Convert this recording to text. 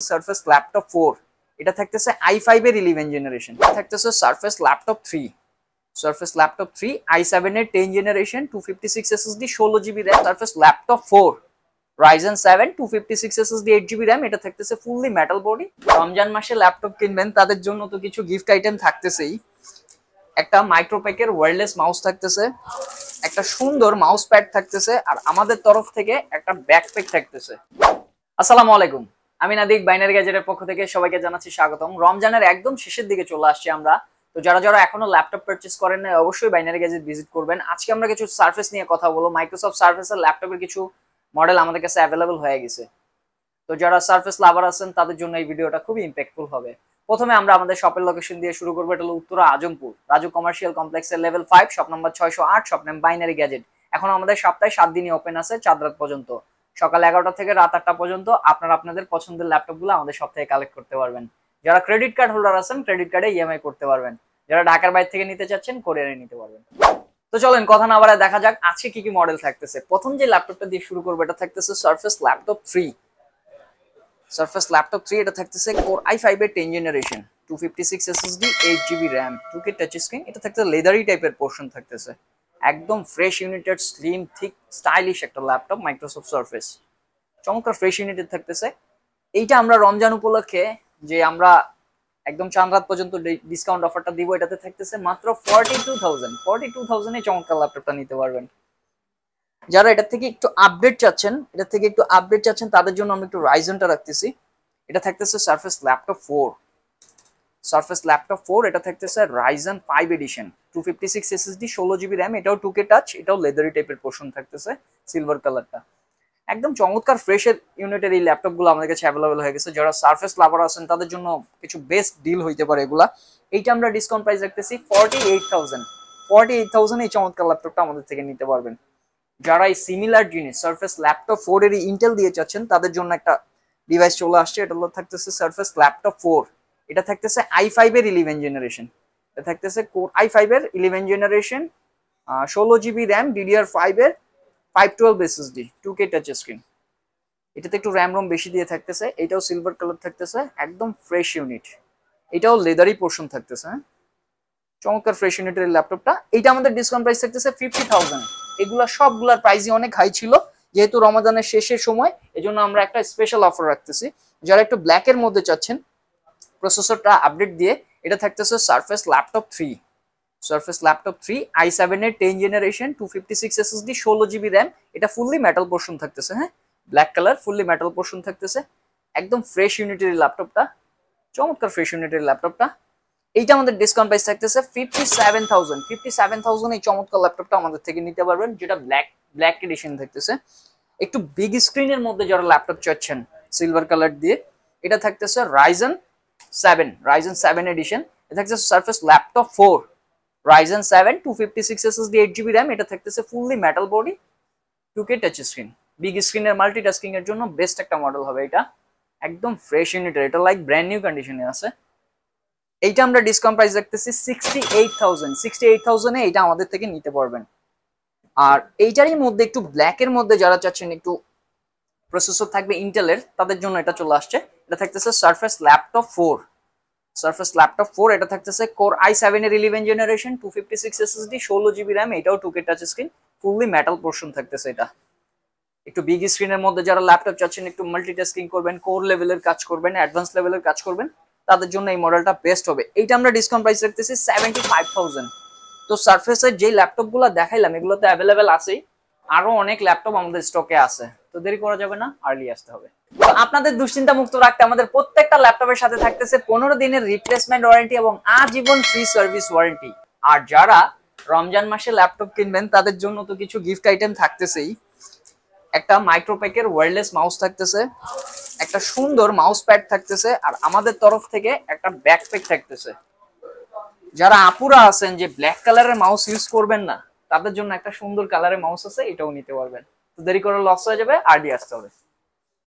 Surface Laptop 4 এটা থাকতেছে i5 এর 11 জেনারেশন, থাকতেছে Surface Laptop 3, Surface Laptop 3 i7 এর 10 generation 256 SSD 16GB RAM, Surface Laptop 4 Ryzen 7 256 SSD 8GB RAM, এটা থাকতেছে ফুললি মেটাল বডি। রমজান মাসে ল্যাপটপ কিনবেন তাদের জন্য তো কিছু গিফট আইটেম থাকতেছেই। একটা মাইক্রোপ্যাকের ওয়্যারলেস মাউস থাকতেছে, একটা সুন্দর মাউস প্যাড থাকতেছে, আর আমাদের তরফ থেকে একটা ব্যাকপ্যাক থাকতেছে। আসসালামু আলাইকুম, আমি নাদিক বাইনারি গ্যাজেটের পক্ষ থেকে সবাইকে জানাচ্ছি স্বাগতম। রমজানের একদম শেষের দিকে চলে আসছি আমরা, তো যারা যারা এখনো ল্যাপটপ পারচেজ করেন না অবশ্যই বাইনারি গ্যাজেট ভিজিট করবেন। আজকে আমরা কিছু সারফেস নিয়ে কথা বলবো। মাইক্রোসফট সারফেসের ল্যাপটপের কিছু মডেল আমাদের কাছে অ্যাভেলেবল হয়ে গেছে, তো যারা সারফেস লাভার আছেন তাদের জন্য এই ভিডিওটা খুবই ইম্প্যাক্টফুল হবে। প্রথমে আমরা আমাদের শপের লোকেশন দিয়ে শুরু করবো। এটা হলো উত্তরা আজমপুর রাজু কমার্শিয়াল কমপ্লেক্সের level 5, shop number 608, shop name binary gadget. এখন আমাদের সপ্তাহে 7 দিনই ওপেন আছে, 4 রাত পর্যন্ত, সকাল 11টা থেকে রাত 8টা পর্যন্ত। আপনারা আপনাদের পছন্দের ল্যাপটপগুলো আমাদের সব থেকে কালেক্ট করতে পারবেন। যারা ক্রেডিট কার্ড হোল্ডার আছেন ক্রেডিট কার্ডে ইএমআই করতে পারবেন, যারা ঢাকার বাইরে থেকে নিতে চাচ্ছেন কোরিয়ারে নিতে পারবেন। তো চলেন কথা না বাড়ায় দেখা যাক আজকে কি কি মডেল থাকতেছে। প্রথম যে ল্যাপটপটা দিয়ে শুরু করবো এটা থাকতেছে Surface Laptop 3, Surface Laptop 3 এটা থাকতেছে Core i5 এর 10 generation 256 SSD 8GB RAM 2K touch screen. এটা থাকতেছে লেদারি টাইপের পোর্শন থাকতেছে, একদম fresh united slim thick stylish একটা ল্যাপটপ মাইক্রোসফট সারফেস, চমৎকার ফ্রেশ ইউনিটেড থাকতেছে। এইটা আমরা রমজান উপলক্ষে যে আমরা একদম চাঁদ রাত পর্যন্ত ডিসকাউন্ট অফারটা দিব, এটাতে থাকতেছে মাত্র 42,000 এ চমৎকার ল্যাপটপটা নিতে পারবেন। যারা এটা থেকে একটু আপডেট চাচ্ছেন তাদের জন্য আমরা একটু রাইজেনটা রাখতেছি। এটা থাকতেছে Surface Laptop 4, Surface Laptop 4 এটা থাকতেছে Ryzen 5 addition 256 SSD 16GB RAM, এটাও 2K টাচ, এটাও লেদারি টাইপের পোর্শন থাকতেছে, সিলভার কালারটা। একদম চমৎকার ফ্রেশের ইউনিটের এই ল্যাপটপগুলো আমাদের কাছে অ্যাভেলেবল হয়ে গেছে। যারা সারফেস লাভার আছেন তাদের জন্য কিছু বেস্ট ডিল হইতে পারে এগুলা। এইটা আমরা ডিসকাউন্ট প্রাইস রাখতেছি 48,000 এই চমৎকার ল্যাপটপটা আমাদের থেকে নিতে পারবেন। যারা এই সিমিলার জিনিস Surface Laptop 4 এর ইন্টেল দিয়ে চাচ্ছেন তাদের জন্য একটা ডিভাইস চলে আসছে। এটা হলো থাকতেছে Surface Laptop 4, এটা থাকতেছে i5 এর 11 জেনারেশন, এটা থাকতেছে Core i5 এর 11 জেনারেশন 16GB RAM DDR5 এর 512 SSD 2K টাচ স্ক্রিন। এটাতে একটু র্যাম রোম বেশি দিয়ে থাকতেছে, এটাও সিলভার কালার থাকতেছে, একদম ফ্রেশ ইউনিট, এটাও লেদারি পোর্শন থাকতেছে, চমৎকার ফ্রেশ ইউনিটের ল্যাপটপটা। এইটা আমাদের ডিসকাউন্ট প্রাইস থাকতেছে 50,000। এগুলা সবগুলার প্রাইসই অনেক হাই ছিল, যেহেতু রমাদানের শেষের সময় এজন্য আমরা একটা স্পেশাল অফার রাখতেছি। যারা একটু ব্ল্যাকের মধ্যে চাচ্ছেন প্রসেসরটা আপডেট দিয়ে, এটা থাকতেছে Surface Laptop 3, Surface Laptop 3 i7 এর 10 জেনারেশন 256 SSD 16GB RAM, এটা ফুললি মেটাল পোর্শন থাকতেছে, হ্যাঁ black colour fully metal portion থাকতেছে, একদম ফ্রেশ ইউনিটের ল্যাপটপটা, চমৎকার ফ্রেশ ইউনিটের ল্যাপটপটা। এইটা আমাদের ডিসকাউন্ট প্রাইস থাকতেছে 57,000 এই চমৎকার ল্যাপটপটা আমাদের থেকে নিতে পারবেন, যেটা ব্ল্যাক এডিশন থাকতেছে। একটু বিগ স্ক্রিনের মধ্যে যারা ল্যাপটপ চাচ্ছেন সিলভার কালার দিয়ে, এটা থাকতেছে Ryzen 7 এডিশন, এটা থাকতেছে Surface Laptop 4 Ryzen 7 256 SSD 8GB RAM, এটা থাকতেছে fully metal body 2K touch screen. Big স্ক্রিনের মাল্টিটাস্কিং এর জন্য বেস্ট একটা মডেল হবে এটা, একদম ফ্রেশ ইউনিটের, এটা লাইক ব্র্যান্ড নিউ কন্ডিশনে আছে। এইটা আমরা ডিসকাউন্ট প্রাইস রাখতেছি 68,000 এ এটা আমাদের থেকে নিতে পারবেন। আর এইটারই মধ্যে একটু ব্ল্যাকের মধ্যে যারা চাচ্ছেন একটু প্রসেসর থাকবে ইন্টেলের, তাদের জন্য এটা চলে আসছে। এটা থাকতেছে Surface Laptop 4, Surface Laptop 4 এটা থাকতেছে Core i7 এর 11 জেনারেশন 256 SSD 16GB RAM, এটাও 2K touch screen, fully metal portion থাকতেছে। এটা একটু বিগ স্ক্রিনের মধ্যে যারা ল্যাপটপ চাচ্ছেন একটু মাল্টিটাস্কিং করবেন, কোর লেভেলের কাজ করবেন, অ্যাডভান্স লেভেলের কাজ করবেন, তাদের জন্য এই মডেলটা বেস্ট হবে। এইটা আমরা ডিসকাউন্ট প্রাইস রাখতেছি 75,000। তো সারফেসের যে ল্যাপটপগুলো দেখাইলাম এগুলোতে অ্যাভেলেবেল আছেই, আরো অনেক ল্যাপটপ আমাদের স্টকে আছে, তো দেরি করা যাবে না, আর্লি আসতে হবে। তো আপনাদের দুশ্চিন্তা মুক্ত রাখতে আমাদের প্রত্যেকটা ল্যাপটপের সাথে থাকতেছে 15 দিনের রিপ্লেসমেন্ট ওয়ারেন্টি এবং আজীবন ফ্রি সার্ভিস ওয়ারেন্টি। আর যারা রমজান মাসে ল্যাপটপ কিনবেন তাদের জন্য তো কিছু গিফট আইটেম থাকতেছেই। একটা মাইক্রোপ্যাকের ওয়্যারলেস মাউস থাকতেছে, একটা সুন্দর মাউস প্যাড থাকতেছে, আর আমাদের তরফ থেকে একটা ব্যাকপ্যাক থাকতেছে। যারা আপুরা আছেন যে ব্ল্যাক কালারের মাউস ইউজ করবেন না, তাদের জন্য একটা সুন্দর কালারের মাউস আছে, এটাও নিতে পারবেন। তো দেরি করে লস হয়ে যাবে, আর্লি আসতে হবে।